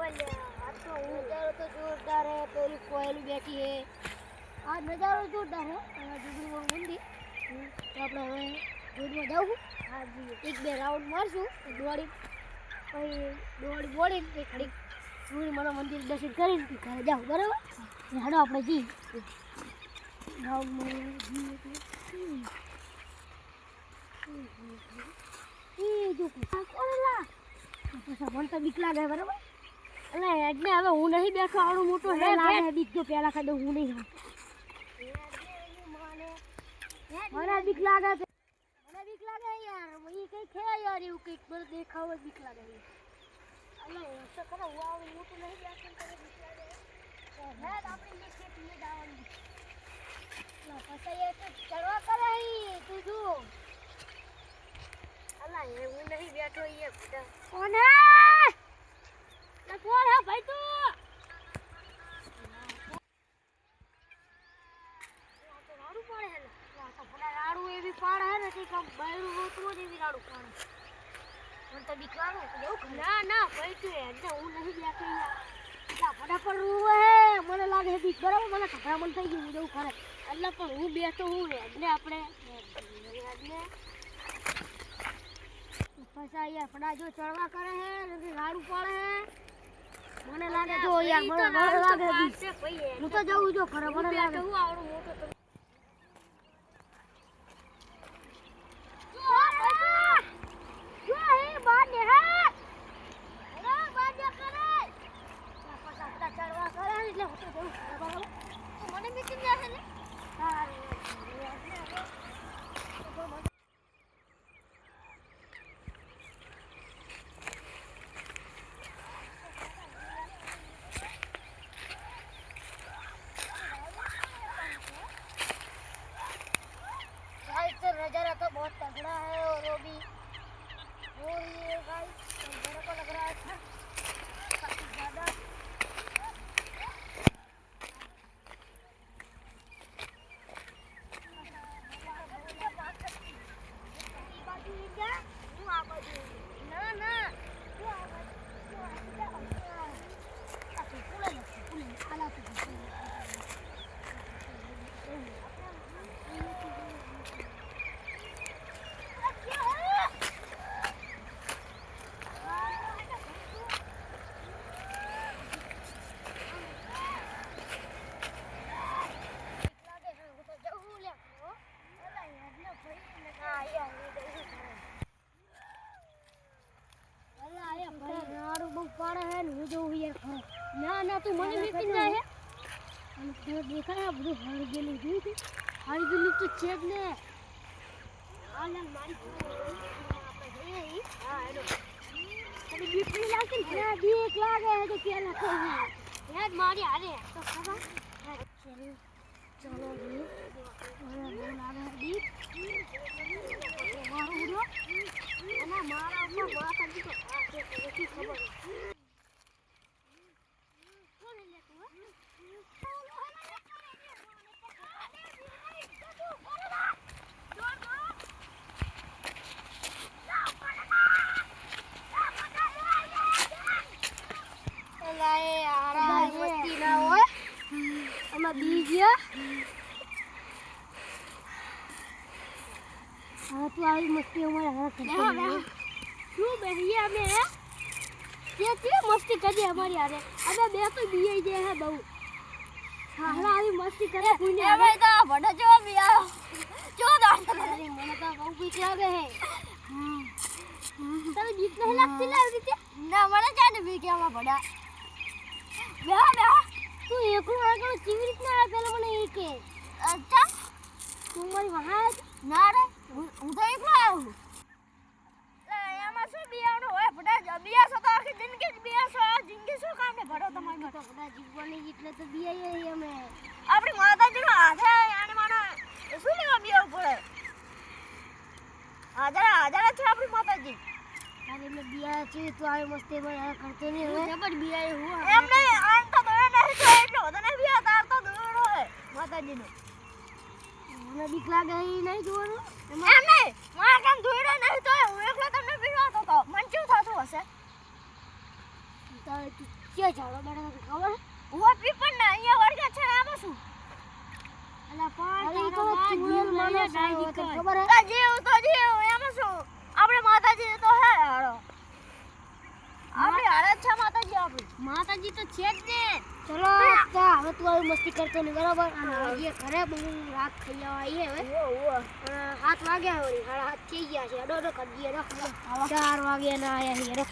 आज तो नजारो तो जोरदार है। पेली कोयली बैठी है। आज नजारो जोरदार है। जुगड़ी मंदिर तो આપણે હવે રોડમાં જાવું। હા જી એક બે રાઉન્ડ મારશું દોડી દોડી બોડી તે ખડી जुगड़ी माना मंदिर दर्शन કરીને ઘરે જાવ બરાબર। હાડો આપણે જી રાઉન્ડ માં જી એ જો કોલા પછી મને તો બીક લાગે બરાબર। એટલે એટલે હવે હું નહીં બેઠો આવડું મોટો હે લાગે બીક તો પેલા ખાડો હું નહીં મને બીક લાગે છે। મને બીક લાગે યાર એ કઈ છે યાર એવું કઈક મને દેખાવ જ બીક લાગે એટલે તો ખરા હું આવડું મોટું નહીં બેઠો તો બીક લાગે હે આપણે એ ખેતીએ દાવાની પછી એ તો ચડવા કરે તું જો અલા એ હું નહીં બેઠો એ બધા કોણ હે ના કોણ હે ભાઈ તું તો રાડું પાડે હે ના તો ભલા રાડું એવી પાડે હે ને કે કમ બાયરું હોતું ને એવી રાડું પાડે મને તો બીક લાગે તો એવું ના ના ભાઈ તું એટલે હું નહીં બેઠો યાર ના ફટાફટ રૂવે હે મને લાગે છે બીક બરાબર મને ખતરા મન થઈ ગયું હું જવું ખરે એટલે પણ હું બેઠો હું ને એટલે આપણે એટલે પછી યાર ફડા જો ચડવા કરે હે ને રાડું પાડે હે મને લાગે તો યાર મને લાગે હું તો જાઉં જો ખરે મને લાગે હું આવડું મોટો તો જો હે બાને હે અરે બાને કરે પછી ફડા ચડવા કરે એટલે હું તો જાઉં બરાબર મને મીટિંગ છે ને હા नजारा तो बहुत तगड़ा है और वो भी और ये गाइस मेरे को लग रहा है काफी ज्यादा ना ना ना ना तू મને મીટિંગ ના હે અને તે દેખાય બધું હળ ગયેલું જોઈ છે હળ ગયેલું તો છે જ ને આ ના મારી આપણે જઈએ હા હેડો તને બીક નહીં લાગતી ને બીક લાગે તો પેલા કહું યાદ મારી હારે તો ખબર ચલો જી મને લાગે બીક મારું ઉડો અને મારા ઉપર વાત આવી તો આ કે ખબર મસ્તી ના હોય આમાં બીજ્યા હા તું આવી મસ્તી અમારે હા શું બેહીએ અમે કે મસ્તી કરીએ અમારી હારે અમે બે તો બીઈ જાય હે બહુ હાલા આવી મસ્તી કરે કોઈને હવે તો ભડો જો બિયા જો દાડ મને તો બહુ બીક લાગે હે તને બીક નહીં લાગતી ને આવી રીતે ના મને જાને બીક આમાં ભડા બેહા બેહા તું એકલું આગળ કેવી રીતના આ પેલા મને એ કે અચ્છા તું મારી વહાજ ના રે હું તો એકલો આવું એમાં શું બિયાનું હોય ભડા બિયા છો તો આખી જિંદગી બિયા છો આ જિંદગી શું કામ ને ભડો તમારી માટે ભડા જીવવાની એટલે તો બિયાઈ અમે આપણી માતાજીનો હાથ હે આને માનો શું લેવા બિયાવું પડે હાજરા છે આપણી માતાજી અરે મે બિયા છે તો આ મસ્તી માં કરતો નહીં હવે જબર બિયા હું એમ નહીં આમ તો દોડે નહીં તો એટલો તો નહીં બિયા તાર તો દોડો હે માતાજીનો મને બીક લાગે એ નહીં જોવાનું એમ નહીં માર કામ દોડે નહીં તો હું એકલો તમને બીવાતો તો મન શું થાતું હશે તારે તું ક્યાં ઝાડો બેઠા તને ખબર હું પીપર ના અહીંયા વળગ્યા છે આમાં શું અલા પણ તારો બા જીવ લઈને ડાયરી કર ખબર હે જીવ તો જીવ એમાં શું આપણે માતાજી તો હે હાડો આપણે હારે છે માતાજી તો છે જ ને ચલો તા હવે તું આવી મસ્તી કરતો નહીં બરાબર અને હવે ઘરે બહુ રાત થઈ જવા આવી હવે 7 વાગ્યા વળી 7:30 થઈ ગયા છે અડો કરી દઈએ 4 વાગ્યા ના આયા હીરો